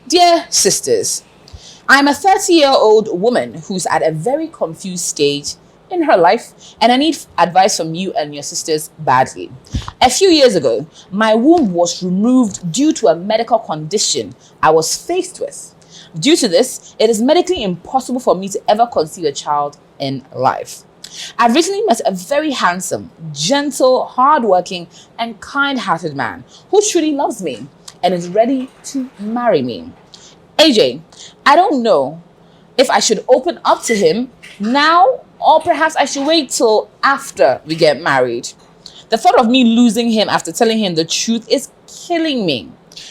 Dear sisters, I'm a 30-year-old woman who's at a very confused stage in her life, and I need advice from you and your sisters badly. A few years ago, my womb was removed due to a medical condition I was faced with. Due to this, it is medically impossible for me to ever conceive a child in life. I've recently met a very handsome, gentle, hardworking, and kind-hearted man who truly loves me and is ready to marry me. AJ, I don't know if I should open up to him now or perhaps I should wait till after we get married. The thought of me losing him after telling him the truth is killing me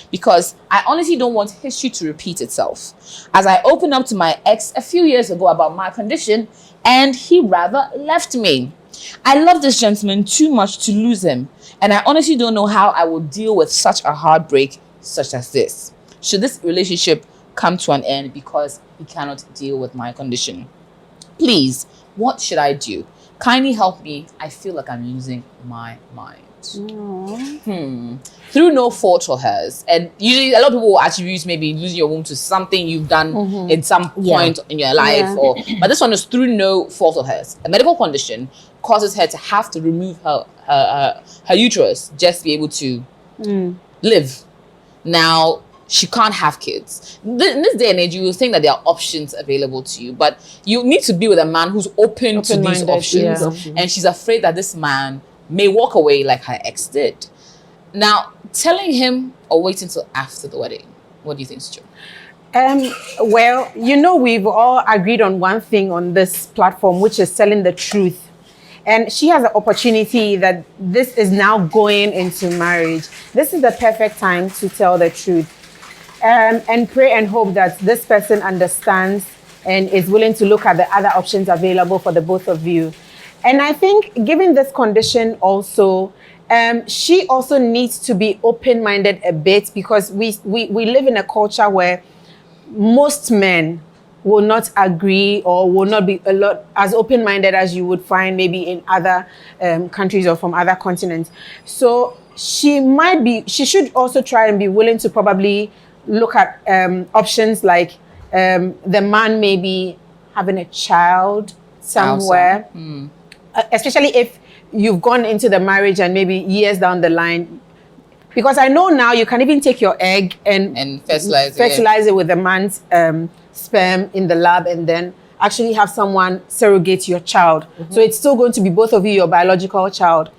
because I honestly don't want history to repeat itself. As I opened up to my ex a few years ago about my condition and he rather left me. I love this gentleman too much to lose him, and I honestly don't know how I will deal with such a heartbreak such as this. Should this relationship come to an end because he cannot deal with my condition? Please, what should I do? Kindly help me. I feel like I'm losing my mind. Through no fault of hers. And usually a lot of people will attribute maybe losing your womb to something you've done in some point in your life. But this one is through no fault of hers. A medical condition causes her to have to remove her uterus just to be able to live. Now, she can't have kids. In this day and age, you will think that there are options available to you, but you need to be with a man who's open to these options. And she's afraid that this man may walk away like her ex did. Now, telling him or waiting until after the wedding, what do you think is true? Well, we've all agreed on one thing on this platform, which is telling the truth. And she has an opportunity that this is now going into marriage. This is the perfect time to tell the truth. And pray and hope that this person understands and is willing to look at the other options available for the both of you. And I think given this condition also, she also needs to be open-minded a bit because we live in a culture where most men will not agree or will not be a lot as open-minded as you would find maybe in other countries or from other continents. So she should also try and be willing to probably look at options like the man maybe having a child somewhere, especially if you've gone into the marriage and maybe years down the line. Because I know now you can even take your egg and fertilize it with the man's sperm in the lab and then actually have someone surrogate your child. So it's still going to be both of you, your biological child.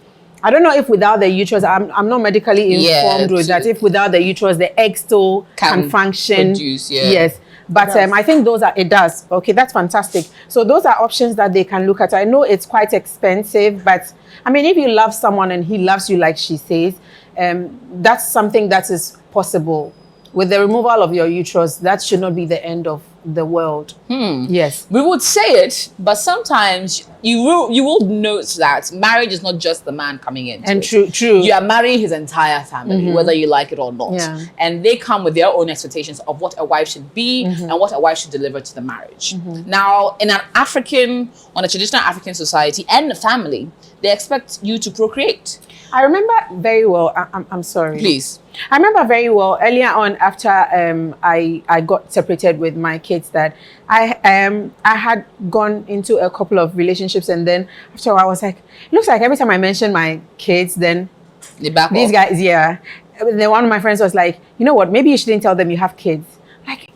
I don't know if without the uterus, I'm not medically informed with that. If without the uterus, the egg still can function. Produce, yes. But I think it does. Okay, that's fantastic. So those are options that they can look at. I know it's quite expensive, but I mean, if you love someone and he loves you like she says, that's something that is possible. With the removal of your uterus, that should not be the end of the world. Yes. We would say it, but sometimes you will note that marriage is not just the man coming in. And true. You are marrying his entire family, whether you like it or not. Yeah. And they come with their own expectations of what a wife should be and what a wife should deliver to the marriage. Now, on a traditional African society and the family, they expect you to procreate. I remember very well, I'm sorry. Please. I remember very well earlier on after I got separated with my kids that I had gone into a couple of relationships, and then after a while I was like, it looks like every time I mention my kids, then these guys, then one of my friends was like, you know what, maybe you shouldn't tell them you have kids. Like,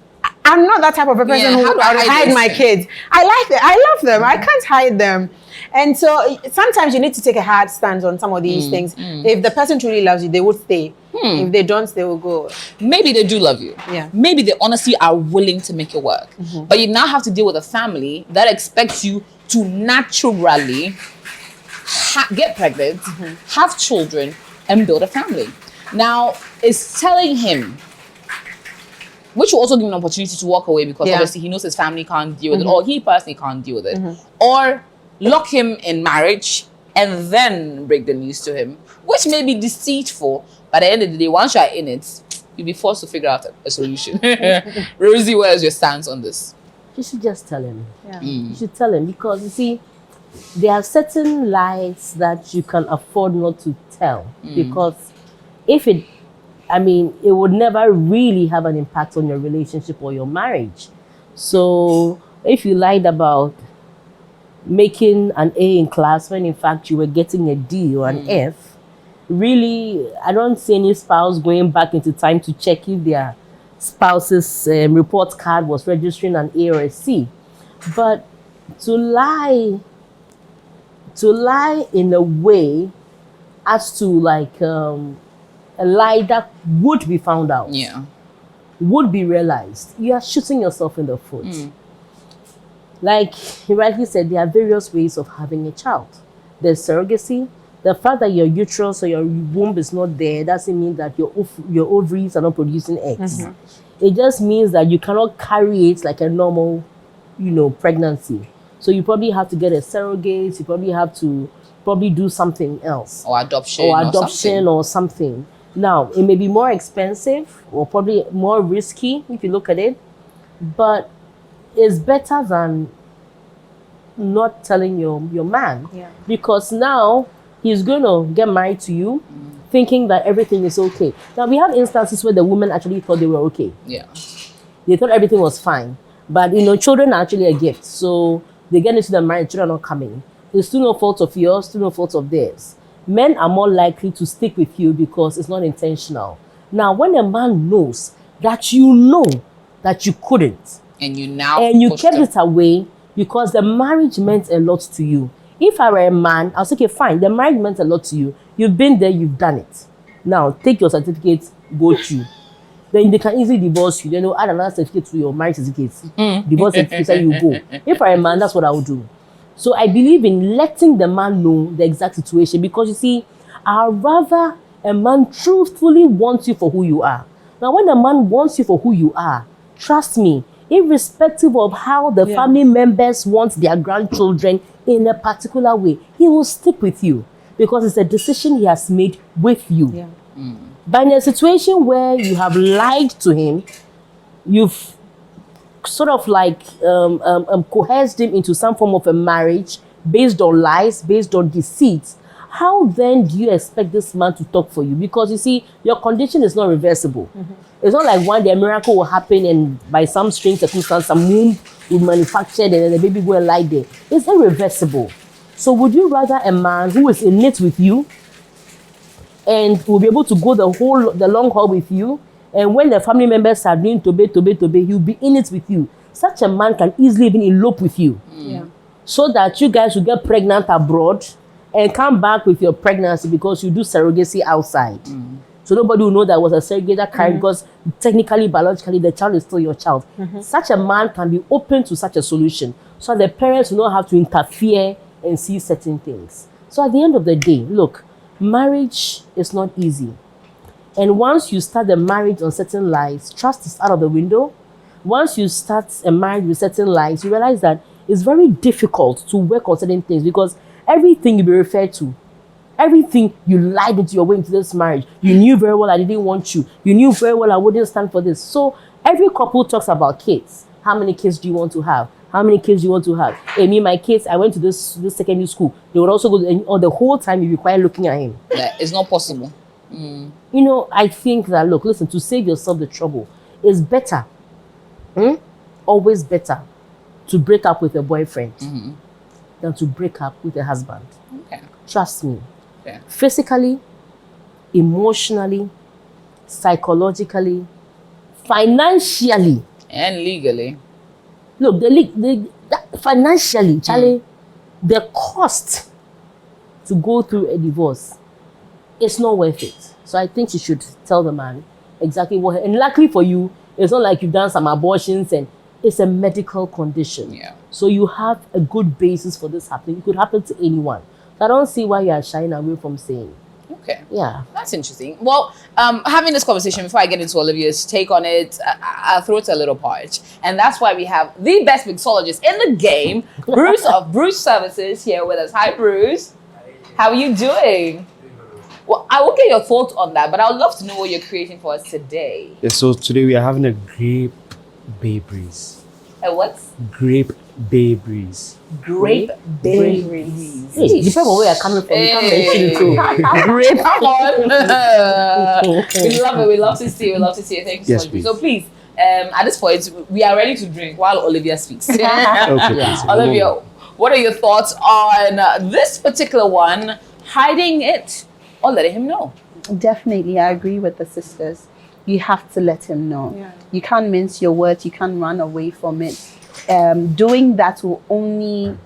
I'm not that type of a person who would hide my kids. I like them. I love them. I can't hide them. And so sometimes you need to take a hard stance on some of these things. If the person truly loves you, they would stay. If they don't, they will go. Maybe they do love you. Yeah. Maybe they honestly are willing to make it work. But you now have to deal with a family that expects you to naturally get pregnant, have children, and build a family. Now, it's telling him, which will also give him an opportunity to walk away because obviously he knows his family can't deal with it, or he personally can't deal with it. Or lock him in marriage and then break the news to him, which may be deceitful, but at the end of the day, once you're in it, you'll be forced to figure out a solution. Rosie, what is your stance on this? You should just tell him. You should tell him, because you see, there are certain lies that you can afford not to tell, because if it I mean, it would never really have an impact on your relationship or your marriage. So if you lied about making an A in class when in fact you were getting a D or an F, really, I don't see any spouse going back into time to check if their spouse's report card was registering an A or a C. But to lie in a way as to like a lie that would be found out, would be realized, you are shooting yourself in the foot. Like you rightly said, there are various ways of having a child. There's surrogacy. The fact that your uterus or your womb is not there doesn't mean that your ovaries are not producing eggs. It just means that you cannot carry it like a normal, pregnancy. So you probably have to get a surrogate. You probably have to do something else. Or adoption. Or something. Now, it may be more expensive or probably more risky if you look at it. But it's better than not telling your man. Because now he's going to get married to you thinking that everything is okay. Now, we have instances where the women actually thought they were okay. They thought everything was fine. But, children are actually a gift. So they get into the marriage, children are not coming. It's still no fault of yours, still no fault of theirs. Men are more likely to stick with you because it's not intentional. Now, when a man knows that you know that you couldn't, and you kept it away because the marriage meant a lot to you. If I were a man, I'll say, okay, fine, the marriage meant a lot to you. You've been there, you've done it. Now, take your certificate, go through. Then they can easily divorce you. Then they'll add another certificate to your marriage certificate. Divorce certificate, and you go. If I were a man, that's what I would do. So I believe in letting the man know the exact situation, because you see, I'd rather a man truthfully wants you for who you are. Now, when a man wants you for who you are, trust me, irrespective of how the family members want their grandchildren in a particular way, he will stick with you because it's a decision he has made with you. But in a situation where you have lied to him, you've sort of like coerced him into some form of a marriage based on lies, based on deceit, how then do you expect this man to talk for you? Because you see, your condition is not reversible. It's not like one day a miracle will happen and by some strange circumstance, some womb will be manufactured and then the baby will lie there. It's irreversible. So would you rather a man who is in it with you and will be able to go the long haul with you, and when the family members are doing tobe, he'll be in it with you? Such a man can easily even elope with you. So that you guys will get pregnant abroad and come back with your pregnancy because you do surrogacy outside. So nobody will know that it was a surrogate that carried, because technically, biologically, the child is still your child. Such a man can be open to such a solution, so the parents will not have to interfere and see certain things. So at the end of the day, look, marriage is not easy. And once you start the marriage on certain lies, trust is out of the window. Once you start a marriage with certain lies, you realize that it's very difficult to work on certain things, because everything you be referred to, everything you lied into your way into this marriage, you knew very well I didn't want you. You knew very well I wouldn't stand for this. So every couple talks about kids. How many kids do you want to have? How many kids do you want to have? Hey, me, my kids, I went to this secondary school. They would also go, or the whole time you require looking at him. That is not possible. I think that, look, listen, to save yourself the trouble, it's better, always better, to break up with a boyfriend than to break up with a husband. Trust me. Physically, emotionally, psychologically, financially, and legally. Look, financially, Charlie, the cost to go through a divorce, it's not worth it. So I think you should tell the man exactly what. And luckily for you, it's not like you've done some abortions, and it's a medical condition. So you have a good basis for this happening. It could happen to anyone. So I don't see why you are shying away from saying. That's interesting. Well, having this conversation, before I get into Olivia's take on it, I'll throw it a little part. And that's why we have the best mixologist in the game, Bruce of Bruce Services, here with us. Hi, Bruce. How are you doing? Well, I will get your thoughts on that, but I would love to know what you're creating for us today. So today we are having a grape bay breeze. A what? Grape Bay Breeze. Grape Berries. Hey, depends on where you're coming from. You can't mention it too. Grape. Come on. We love it. We love to see it. We love to see it. Thank you so Yes, much. please. So please, at this point, we are ready to drink while Olivia speaks. Okay, please. Olivia, what are your thoughts on this particular one? Hiding it or letting him know? Definitely, I agree with the sisters. You have to let him know. Yeah. You can't mince your words. You can't run away from it. Doing that will only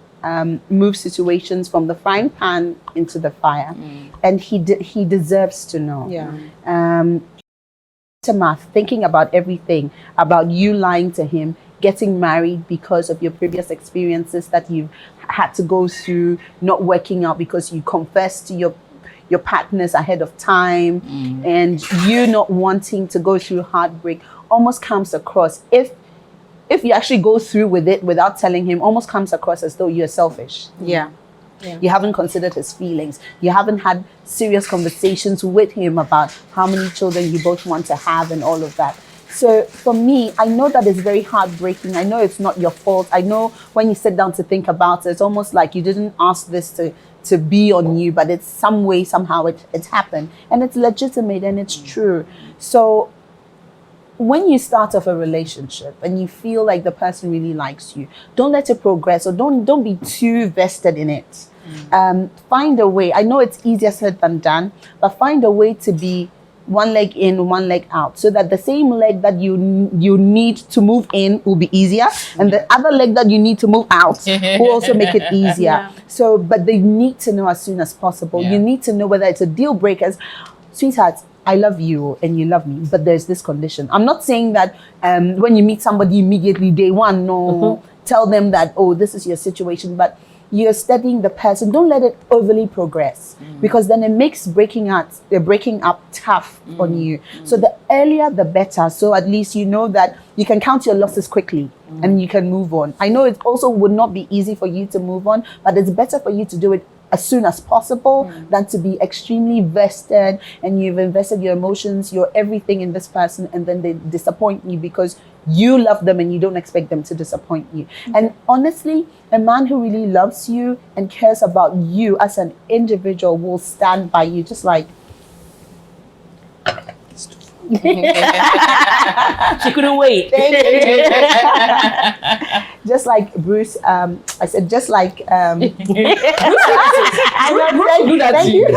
move situations from the frying pan into the fire. And he deserves to know. Yeah. Aftermath, thinking about everything, about you lying to him, getting married because of your previous experiences that you've had to go through, not working out because you confessed to your partners ahead of time, and you not wanting to go through heartbreak almost comes across, if you actually go through with it without telling him, almost comes across as though you're selfish. Yeah. You haven't considered his feelings. You haven't had serious conversations with him about how many children you both want to have and all of that. So for me, I know that it's very heartbreaking. I know it's not your fault. I know when you sit down to think about it, it's almost like you didn't ask this to be on you, but it's some way, somehow it happened. And it's legitimate and it's true. So when you start off a relationship and you feel like the person really likes you, don't let it progress, or don't be too vested in it. Find a way. I know it's easier said than done, but find a way to be one leg in, one leg out, so that the same leg that you need to move in will be easier, and the other leg that you need to move out will also make it easier. Yeah. So, but they need to know as soon as possible. Yeah. You need to know whether it's a deal breaker. Sweetheart, I love you and you love me, but there's this condition. I'm not saying that when you meet somebody immediately day one, tell them that, oh, this is your situation, but you're studying the person. Don't let it overly progress, because then it makes breaking up tough on you. So the earlier the better, so at least you know that you can count your losses quickly and you can move on. I know it also would not be easy for you to move on, but it's better for you to do it as soon as possible than to be extremely vested, and you've invested your emotions, your everything in this person, and then they disappoint you because you love them and you don't expect them to disappoint you. And honestly, a man who really loves you and cares about you as an individual will stand by you, just like She couldn't wait. just like Bruce, I said, just like I know, Do that thank to you.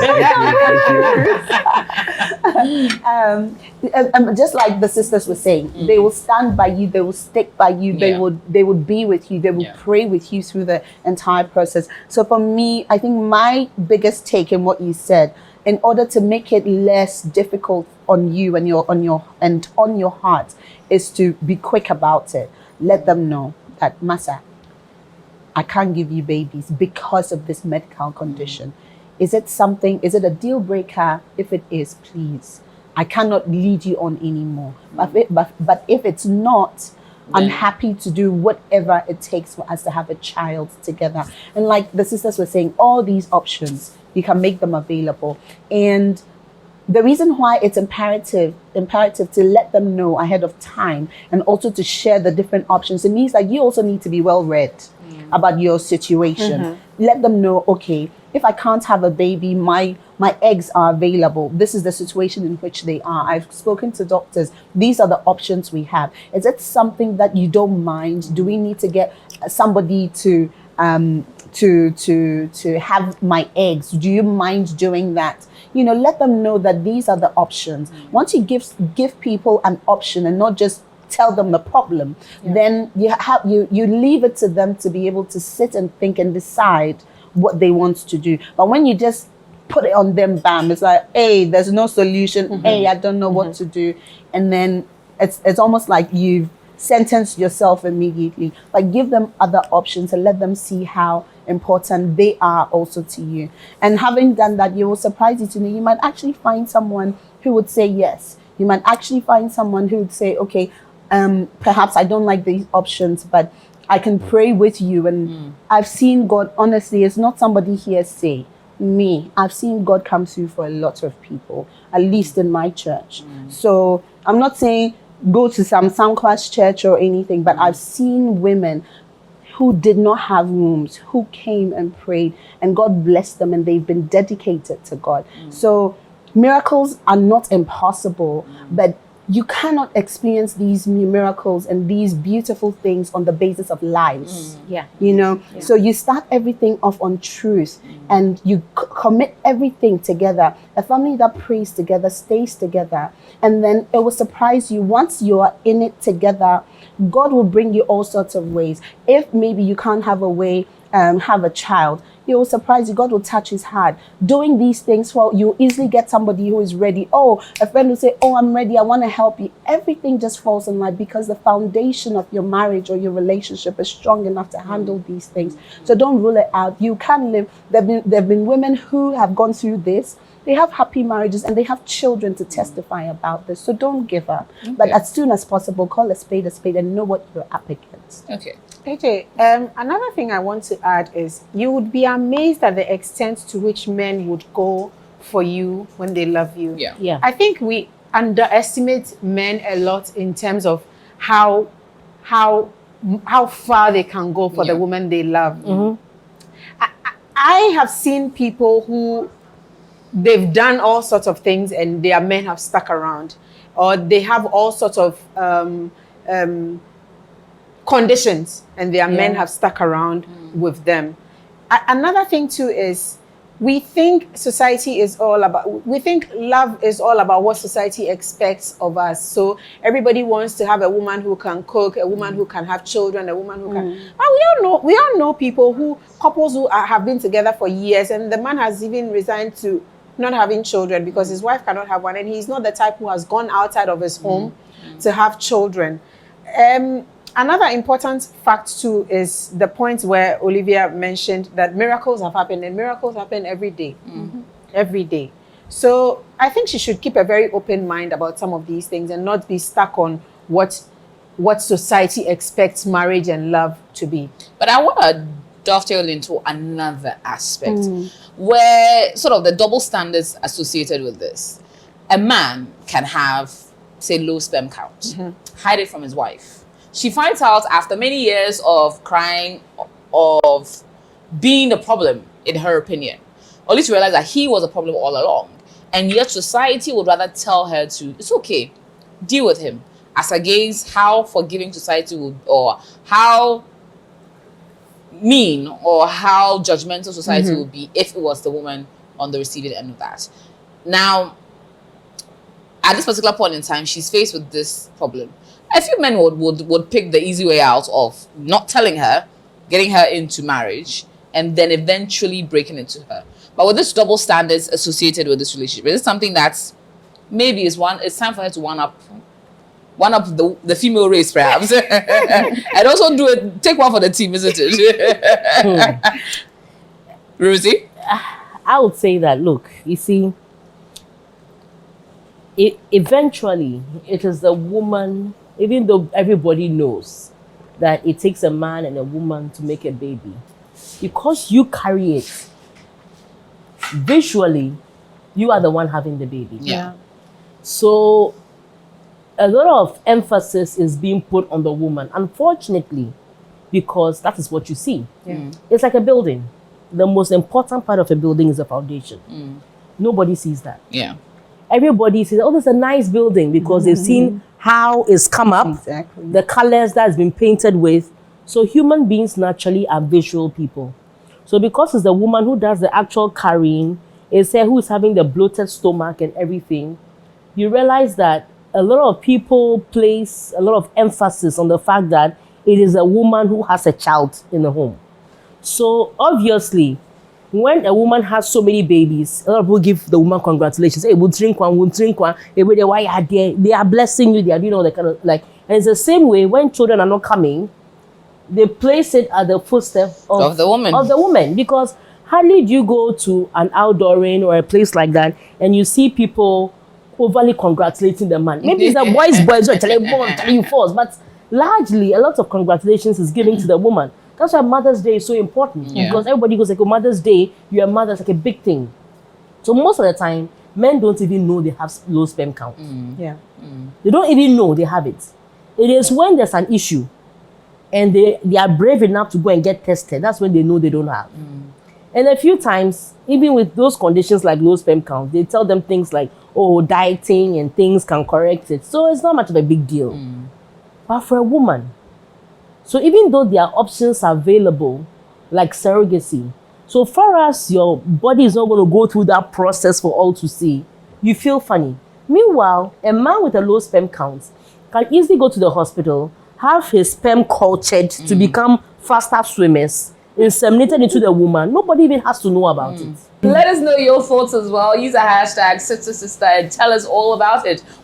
you. Just like the sisters were saying, they will stand by you, they will stick by you, they would be with you, they will pray with you through the entire process. So for me, I think my biggest take in what you said, in order to make it less difficult on you and on your heart, is to be quick about it. Let them know that, Masa, I can't give you babies because of this medical condition. Is it a deal breaker? If it is, please, I cannot lead you on anymore. But if it's not, I'm happy to do whatever it takes for us to have a child together. And like the sisters were saying, all these options, you can make them available. And the reason why it's imperative to let them know ahead of time, and also to share the different options, it means that you also need to be well read about your situation. Let them know, okay, if I can't have a baby, my eggs are available. This is the situation in which they are. I've spoken to doctors. These are the options we have. Is it something that you don't mind? Do we need to get somebody to have my eggs? Do you mind doing that? Let them know that these are the options. Once you give people an option and not just tell them the problem, then you leave it to them to be able to sit and think and decide what they want to do. But when you just put it on them, bam, it's like, hey, there's no solution. Hey, I don't know what to do. And then it's almost like you've sentenced yourself immediately. But give them other options and let them see how important they are also to you. And having done that, you will surprise you to know you might actually find someone who would say yes. You might actually find someone who would say, okay, perhaps I don't like these options, but I can pray with you. And I've seen God, honestly, it's not somebody here say, me. I've seen God come through for a lot of people, at least in my church. So I'm not saying go to some Soundclass church or anything, but I've seen women who did not have wombs, who came and prayed, and God blessed them, and they've been dedicated to God. So miracles are not impossible, but you cannot experience these miracles and these beautiful things on the basis of lies. Yeah. You know, so you start everything off on truth, and you commit everything together. A family that prays together stays together, and then it will surprise you once you are in it together. God will bring you all sorts of ways. If maybe you can't have a way, have a child, He will surprise you. God will touch his heart. Doing these things, well, you easily get somebody who is ready. Oh, a friend will say, oh, I'm ready, I want to help you. Everything just falls in line because the foundation of your marriage or your relationship is strong enough to handle these things. So don't rule it out. You can live. There have been women who have gone through this. They have happy marriages and they have children to testify about this. So don't give up. Okay. But as soon as possible, call a spade and know what you're up against. Okay. AJ, another thing I want to add is you would be amazed at the extent to which men would go for you when they love you. Yeah. I think we underestimate men a lot in terms of how far they can go for the woman they love. Mm-hmm. I have seen people who they've done all sorts of things and their men have stuck around, or they have all sorts of conditions and their men have stuck around with them. Another thing too is we think we think love is all about what society expects of us. So everybody wants to have a woman who can cook, a woman who can have children, a woman who can. But we all know couples who have been together for years, and the man has even resigned to not having children because his wife cannot have one, and he's not the type who has gone outside of his home to have children. Another important fact too is the point where Olivia mentioned that miracles have happened, and miracles happen every day. Every day. So I think she should keep a very open mind about some of these things and not be stuck on what society expects marriage and love to be. But I want to dovetail into another aspect where sort of the double standards associated with this. A man can have, say, low sperm count, hide it from his wife. She finds out after many years of crying, of being the problem, in her opinion, or at least realize that he was a problem all along. And yet society would rather tell her to, it's okay, deal with him, as against how forgiving society would, or how mean or how judgmental society would be if it was the woman on the receiving end of that. Now, at this particular point in time, she's faced with this problem. A few men would pick the easy way out of not telling her, getting her into marriage, and then eventually breaking into her. But with this double standards associated with this relationship, is it something that's maybe it's time for her to one up the female race, perhaps, and also take one for the team, isn't it? Rosie? I would say that, look, you see, eventually it is the woman, even though everybody knows that it takes a man and a woman to make a baby, because you carry it, visually, you are the one having the baby. Yeah. So a lot of emphasis is being put on the woman, unfortunately, because that is what you see. It's like a building. The most important part of a building is the foundation. Nobody sees that. Yeah. Everybody says, oh, this is a nice building, because they've seen how it's come up, the colors that has been painted with. So human beings naturally are visual people. So because it's the woman who does the actual carrying, it's her who is having the bloated stomach and everything, you realize that a lot of people place a lot of emphasis on the fact that it is a woman who has a child in the home. So obviously, when a woman has so many babies, a lot of people give the woman congratulations. Hey, we'll drink one. Hey, why are they are blessing you. They are doing all the kind of like. And it's the same way when children are not coming, they place it at the footstep of the woman. Because hardly do you go to an outdooring or a place like that and you see people overly congratulating the man. Maybe it's a boys or telling you first, but largely a lot of congratulations is given to the woman. That's why Mother's Day is so important, because everybody goes like, oh, Mother's Day, you're a mother, it's like a big thing. So most of the time, men don't even know they have low sperm count. They don't even know they have it. It is when there's an issue and they are brave enough to go and get tested, that's when they know they don't have. And a few times, even with those conditions like low sperm count, they tell them things like, oh, dieting and things can correct it. So it's not much of a big deal. But for a woman, so even though there are options available, like surrogacy, so far as your body is not going to go through that process for all to see, you feel funny. Meanwhile, a man with a low sperm count can easily go to the hospital, have his sperm cultured to become faster swimmers, inseminated into the woman. Nobody even has to know about it. Let us know your thoughts as well. Use a hashtag #SisterSister and tell us all about it.